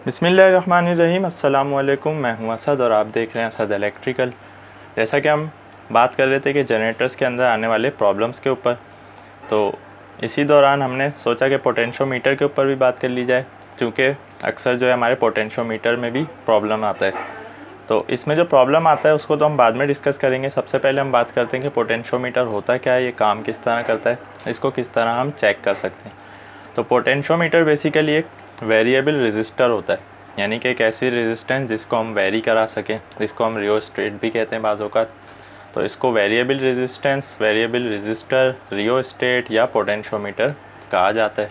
बिस्मिल्लाहिर्रहमानिर्रहीम। अस्सलाम वालेकुम। मैं हूं असद और आप देख रहे हैं असद इलेक्ट्रिकल। जैसा कि हम बात कर रहे थे कि जनरेटर्स के अंदर आने वाले प्रॉब्लम्स के ऊपर, तो इसी दौरान हमने सोचा कि पोटेंशियोमीटर के ऊपर भी बात कर ली जाए, क्योंकि अक्सर जो है हमारे पोटेंशियोमीटर में भी प्रॉब्लम आता है। तो इसमें जो प्रॉब्लम आता है उसको तो हम बाद में डिस्कस करेंगे। सबसे पहले हम बात करते हैं कि पोटेंशियोमीटर होता क्या है, ये काम किस तरह करता है, इसको किस तरह हम चेक कर सकते हैं। तो पोटेंशियोमीटर बेसिकली एक वेरिएबल रेजिस्टर होता है, यानी कि एक ऐसी रेजिस्टेंस जिसको हम वेरी करा सकें, जिसको हम रियोस्टेट भी कहते हैं बाज़ औक़ात। तो इसको variable resistance, variable resistor, rheostat या पोटेंशियोमीटर कहा जाता है।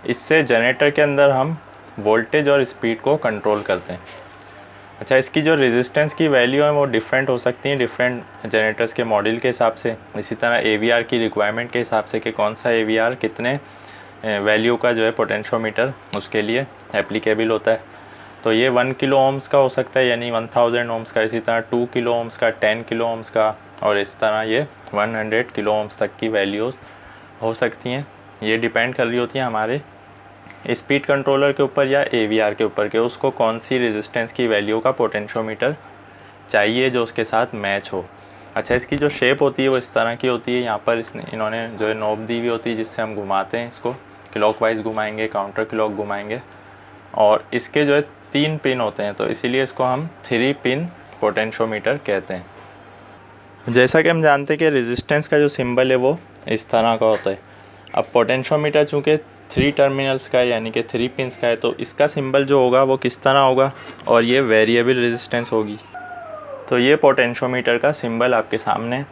इससे जनरेटर के अंदर हम वोल्टेज और स्पीड को कंट्रोल करते हैं। अच्छा, इसकी जो रेजिस्टेंस की वैल्यू है वो डिफरेंट हो सकती हैं डिफरेंट जनरेटर्स के मॉडल के हिसाब से। इसी तरह AVR की रिक्वायरमेंट के हिसाब से कि कौन सा AVR कितने वैल्यू का जो है पोटेंशियोमीटर उसके लिए एप्लीकेबल होता है। तो ये 1 किलो ओम्स का हो सकता है, यानी 1000 ओम्स का। इसी तरह 2 किलो ओम्स का, 10 किलो ओम्स का, और इस तरह ये 100 किलो ओम्स तक की वैल्यूज़ हो सकती हैं। ये डिपेंड कर रही होती हैं हमारे स्पीड कंट्रोलर के ऊपर या AVR के ऊपर कि उसको कौन सी रेजिस्टेंस की वैल्यू का पोटेंशियोमीटर चाहिए जो उसके साथ मैच हो। अच्छा, इसकी जो शेप होती है वो इस तरह की होती है। यहाँ पर इन्होंने जो है नॉब दी हुई होती है जिससे हम घुमाते हैं, इसको क्लॉकवाइज घुमाएंगे, काउंटर क्लॉक घुमाएंगे, और इसके जो है 3 पिन होते हैं, तो इसीलिए इसको हम 3 पिन पोटेंशियोमीटर कहते हैं। जैसा कि हम जानते हैं कि रेजिस्टेंस का जो सिंबल है वो इस तरह का होता है। अब पोटेंशियोमीटर चूँकि 3 टर्मिनल्स का है, यानी कि 3 पिन्स का है, तो इसका सिंबल जो होगा वो किस तरह होगा, और ये वेरिएबल रेजिस्टेंस होगी। तो ये पोटेंशियोमीटर का सिंबल आपके सामने।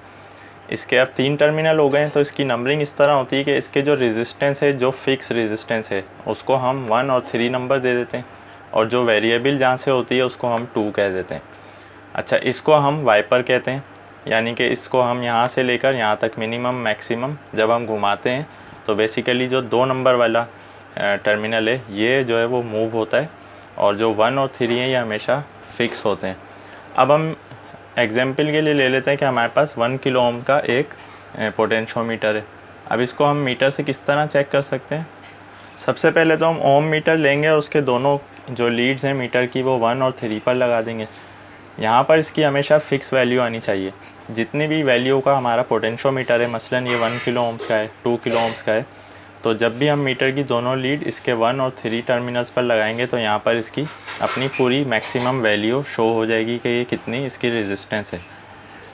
इसके अब 3 टर्मिनल हो गए, तो इसकी नंबरिंग इस तरह होती है कि इसके जो रेजिस्टेंस है, जो फिक्स रेजिस्टेंस है, उसको हम 1 और 3 नंबर दे देते हैं, और जो वेरिएबल जहाँ से होती है उसको हम 2 कह देते हैं। अच्छा, इसको हम वाइपर कहते हैं, यानी कि इसको हम यहाँ से लेकर यहाँ तक मिनिमम मैक्सिमम जब हम घुमाते हैं तो बेसिकली जो 2 नंबर वाला टर्मिनल है ये जो है वो मूव होता है, और जो 1 और 3 हैं ये हमेशा फिक्स होते हैं। अब हम एग्जाम्पल के लिए ले लेते हैं कि हमारे पास 1 किलो ओम का एक पोटेंशियोमीटर है। अब इसको हम मीटर से किस तरह चेक कर सकते हैं। सबसे पहले तो हम ओम मीटर लेंगे और उसके दोनों जो लीड्स हैं मीटर की वो 1 और 3 पर लगा देंगे। यहाँ पर इसकी हमेशा फ़िक्स वैल्यू आनी चाहिए। जितनी भी वैल्यू का हमारा पोटेंशियोमीटर है, मसलन ये 1 किलो ओम्स का है, 2 किलो ओम्स का है, तो जब भी हम मीटर की दोनों लीड इसके 1 और 3 टर्मिनल्स पर लगाएंगे तो यहाँ पर इसकी अपनी पूरी मैक्सिमम वैल्यू शो हो जाएगी कि ये कितनी इसकी रेजिस्टेंस है।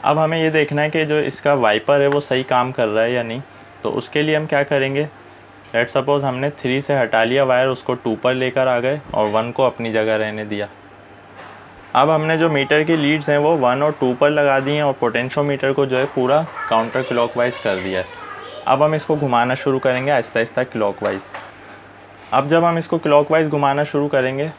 अब हमें ये देखना है कि जो इसका वाइपर है वो सही काम कर रहा है या नहीं। तो उसके लिए हम क्या करेंगे, लेट सपोज़ हमने 3 से हटा लिया वायर, उसको 2 पर लेकर आ गए और 1 को अपनी जगह रहने दिया। अब हमने जो मीटर की लीड्स हैं वो 1 और 2 पर लगा दी हैं और पोटेंशियोमीटर को जो है पूरा काउंटर क्लॉकवाइज कर दिया है। अब हम इसको घुमाना शुरू करेंगे आहिस्ता आहिस्ता क्लॉकवाइज। अब जब हम इसको क्लॉकवाइज घुमाना शुरू करेंगे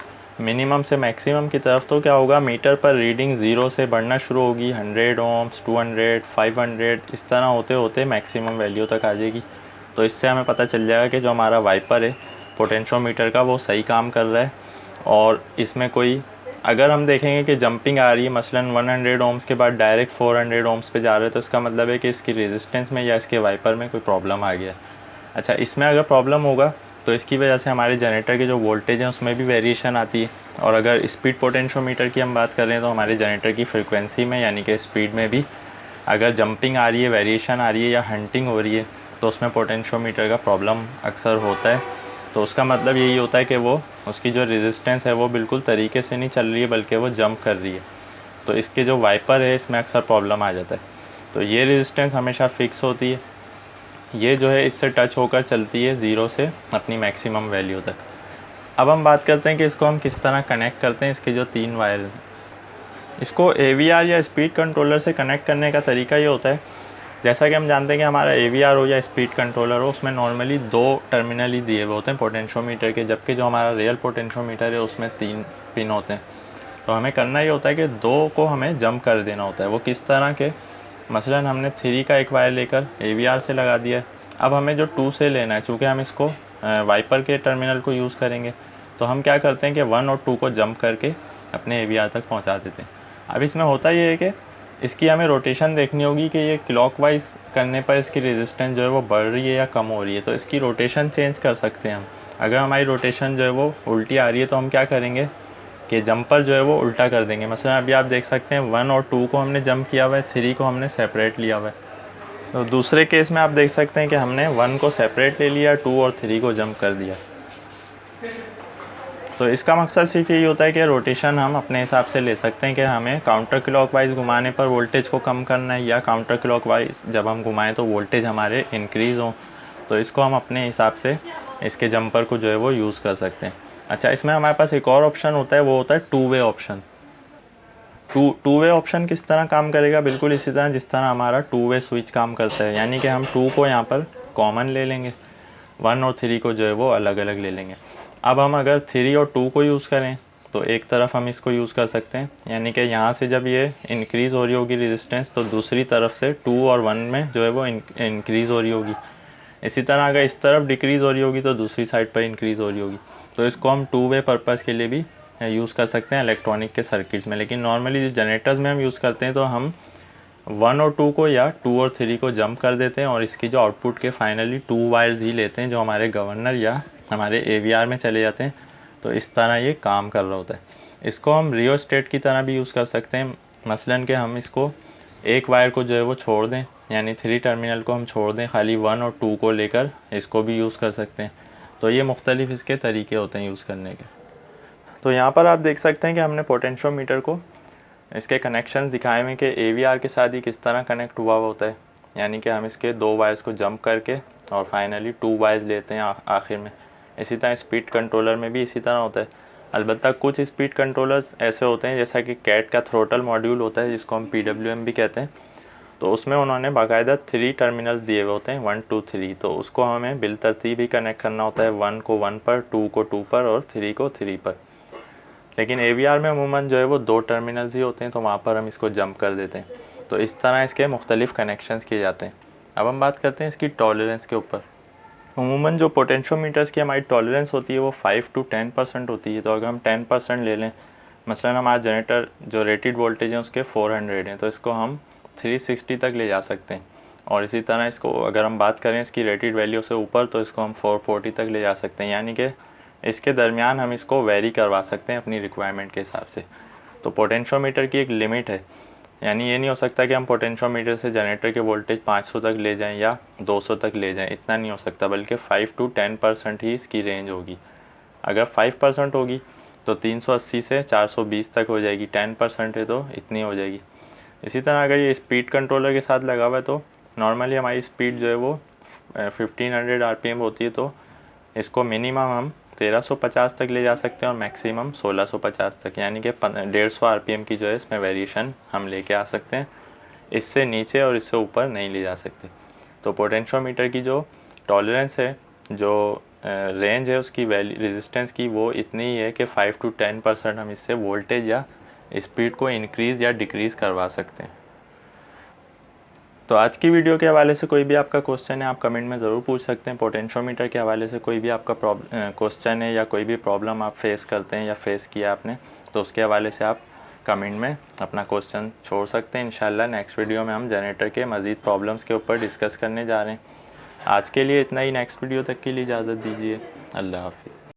मिनिमम से मैक्सिमम की तरफ, तो क्या होगा, मीटर पर रीडिंग 0 से बढ़ना शुरू होगी। 100 ओम्स, 200, 500, इस तरह होते होते मैक्सिमम वैल्यू तक आ जाएगी। तो इससे हमें पता चल जाएगा कि जो हमारा वाइपर है पोटेंशियोमीटर का वो सही काम कर रहा है। और इसमें कोई, अगर हम देखेंगे कि जंपिंग आ रही है, मसलन 100 ओम्स के बाद डायरेक्ट 400 ओम्स पे जा रहे हैं, तो इसका मतलब है कि इसकी रेजिस्टेंस में या इसके वाइपर में कोई प्रॉब्लम आ गया। अच्छा, इसमें अगर प्रॉब्लम होगा तो इसकी वजह से हमारे जनरेटर के जो वोल्टेज हैं उसमें भी वेरिएशन आती है। और अगर स्पीड पोटेंशियोमीटर की हम बात कर रहे हैं तो हमारे जनरेटर की फ्रिक्वेंसी में, यानी कि स्पीड में भी अगर जंपिंग आ रही है, वेरिएशन आ रही है या हंटिंग हो रही है, तो उसमें पोटेंशियोमीटर का प्रॉब्लम अक्सर होता है। तो उसका मतलब यही होता है कि वो उसकी जो रेजिस्टेंस है वो बिल्कुल तरीके से नहीं चल रही है, बल्कि वो जंप कर रही है। तो इसके जो वाइपर है इसमें अक्सर प्रॉब्लम आ जाता है। तो ये रेजिस्टेंस हमेशा फ़िक्स होती है, ये जो है इससे टच होकर चलती है 0 से अपनी मैक्सिमम वैल्यू तक। अब हम बात करते हैं कि इसको हम किस तरह कनेक्ट करते हैं। इसके जो 3 वायर हैं, इसको AVR या स्पीड कंट्रोलर से कनेक्ट करने का तरीका ये होता है, जैसा कि हम जानते हैं कि हमारा AVR हो या स्पीड कंट्रोलर हो, उसमें नॉर्मली 2 टर्मिनल ही दिए हुए होते हैं पोटेंशियोमीटर के, जबकि जो हमारा रियल पोटेंशियोमीटर है उसमें 3 पिन होते हैं। तो हमें करना ये होता है कि 2 को हमें जंप कर देना होता है। वो किस तरह के, मसलन हमने 3 का एक वायर लेकर AVR से लगा दिया। अब हमें जो 2 से लेना है, चूँकि हम इसको वाइपर के टर्मिनल को यूज़ करेंगे, तो हम क्या करते हैं कि 1 और 2 को जंप करके अपने AVR तक पहुँचा देते हैं। अब इसमें होता ये है कि इसकी हमें रोटेशन देखनी होगी कि ये क्लॉकवाइज करने पर इसकी रेजिस्टेंस जो है वो बढ़ रही है या कम हो रही है। तो इसकी रोटेशन चेंज कर सकते हैं हम। अगर हमारी रोटेशन जो है वो उल्टी आ रही है तो हम क्या करेंगे कि जंपर जो है वो उल्टा कर देंगे। मसलन अभी आप देख सकते हैं 1 और 2 को हमने जंप किया हुआ है, 3 को हमने सेपरेट लिया हुआ है। तो दूसरे केस में आप देख सकते हैं कि हमने 1 को सेपरेट ले लिया, 2 और 3 को जंप कर दिया। तो इसका मकसद सिर्फ यही होता है कि रोटेशन हम अपने हिसाब से ले सकते हैं कि हमें काउंटर क्लॉकवाइज घुमाने पर वोल्टेज को कम करना है, या काउंटर क्लॉकवाइज जब हम घुमाएं तो वोल्टेज हमारे इंक्रीज़ हों। तो इसको हम अपने हिसाब से इसके जंपर को जो है वो यूज़ कर सकते हैं। अच्छा, इसमें हमारे पास एक और ऑप्शन होता है, वो होता है two way option. Two way option किस तरह काम करेगा? बिल्कुल इसी तरह जिस तरह हमारा टू वे स्विच काम करता है, यानी कि हम 2 को यहाँ पर कॉमन ले लेंगे, 1 और 3 को जो है वो अलग अलग ले लेंगे। अब हम अगर 3 और 2 को यूज़ करें तो एक तरफ हम इसको यूज़ कर सकते हैं, यानी कि यहाँ से जब ये इंक्रीज़ हो रही होगी रेजिस्टेंस तो दूसरी तरफ से 2 और 1 में जो है वो इंक्रीज़ हो रही होगी। इसी तरह अगर इस तरफ डिक्रीज़ हो रही होगी तो दूसरी साइड पर इंक्रीज़ हो रही होगी। तो इसको हम टू वे पर्पज़ के लिए भी यूज़ कर सकते हैं इलेक्ट्रॉनिक के सर्किट्स में। लेकिन नॉर्मली जो जनरेटर्स में हम यूज़ करते हैं तो हम 1 और 2 को या 2 और 3 को जंप कर देते हैं और इसकी जो आउटपुट के फाइनली 2 वायर्स ही लेते हैं जो हमारे गवर्नर या हमारे AVR में चले जाते हैं। तो इस तरह ये काम कर रहा होता है। इसको हम रियोस्टेट की तरह भी यूज़ कर सकते हैं। मसलन कि हम इसको एक वायर को जो है वो छोड़ दें, यानी 3 टर्मिनल को हम छोड़ दें, खाली 1 और 2 को लेकर इसको भी यूज़ कर सकते हैं। तो ये मुख्तलिफ़ इसके तरीके होते हैं यूज़ करने के। तो यहाँ पर आप देख सकते हैं कि हमने पोटेंशियोमीटर को इसके कनेक्शंस दिखाए हुए कि AVR के साथ ही किस तरह कनेक्ट हुआ होता है, यानी कि हम इसके 2 वायर्स को जंप करके और फाइनली 2 वायर्स लेते हैं आखिर में। इसी तरह स्पीड कंट्रोलर में भी इसी तरह होता है। अलबत्ता कुछ स्पीड कंट्रोलर्स ऐसे होते हैं जैसा कि कैट का थ्रोटल मॉड्यूल होता है जिसको हम PWM भी कहते हैं। तो उसमें उन्होंने बाकायदा 3 टर्मिनल्स दिए हुए होते हैं, 1 2 3। तो उसको हमें बिलतरतीब ही कनेक्ट करना होता है, 1 को 1 पर, 2 को 2 पर और 3 को 3 पर। लेकिन AVR में अमूमन जो है वो 2 टर्मिनल्स ही होते हैं, तो वहाँ पर हम इसको जंप कर देते हैं। तो इस तरह इसके मुख्तलिफ़ कनेक्शंस किए जाते हैं। अब हम बात करते हैं इसकी टॉलरेंस के ऊपर। अमूमन जो पोटेंशियोमीटर्स की हमारी टॉलरेंस होती है वो 5 to 10% होती है। तो अगर हम 10% ले लें, मसलन हमारा जनरेटर जो रेटेड वोल्टेज है उसके 400 हैं, तो इसको हम 360 तक ले जा सकते हैं। और इसी तरह इसको अगर हम बात करें इसकी रेटेड वैल्यू से ऊपर तो इसको हम 440 तक ले जा सकते हैं, यानी कि इसके दरमियान हम इसको वेरी करवा सकते हैं अपनी रिक्वायरमेंट के हिसाब से। तो पोटेंशियोमीटर की एक लिमिट है, यानी ये नहीं हो सकता कि हम पोटेंशियोमीटर से जनरेटर के वोल्टेज 500 तक ले जाएं या 200 तक ले जाएं, इतना नहीं हो सकता, बल्कि 5 to 10% ही इसकी रेंज होगी। अगर 5% होगी तो 380 से 420 तक हो जाएगी, 10% है तो इतनी हो जाएगी। इसी तरह अगर ये स्पीड कंट्रोलर के साथ लगा हुआ है तो नॉर्मली हमारी स्पीड जो है वो 1500 RPM होती है, तो इसको मिनिमम हम 1350 तक ले जा सकते हैं और मैक्सिमम 1650 तक, यानी कि 150 RPM की जो है इसमें वेरिएशन हम लेके आ सकते हैं। इससे नीचे और इससे ऊपर नहीं ले जा सकते। तो पोटेंशियोमीटर की जो टॉलरेंस है, जो रेंज है उसकी रेजिस्टेंस की, वो इतनी ही है कि 5 to 10% हम इससे वोल्टेज या स्पीड को इंक्रीज़ या डिक्रीज़ करवा सकते हैं। तो आज की वीडियो के हवाले से कोई भी आपका क्वेश्चन है आप कमेंट में ज़रूर पूछ सकते हैं। पोटेंशियोमीटर के हवाले से कोई भी आपका क्वेश्चन है या कोई भी प्रॉब्लम आप फेस करते हैं या फेस किया आपने, तो उसके हवाले से आप कमेंट में अपना क्वेश्चन छोड़ सकते हैं। इंशाल्लाह नेक्स्ट वीडियो में हम जनरेटर के मज़ीद प्रॉब्लम्स के ऊपर डिस्कस करने जा रहे हैं। आज के लिए इतना ही, नेक्स्ट वीडियो तक के लिए इजाज़त दीजिए। अल्लाह हाफिज़।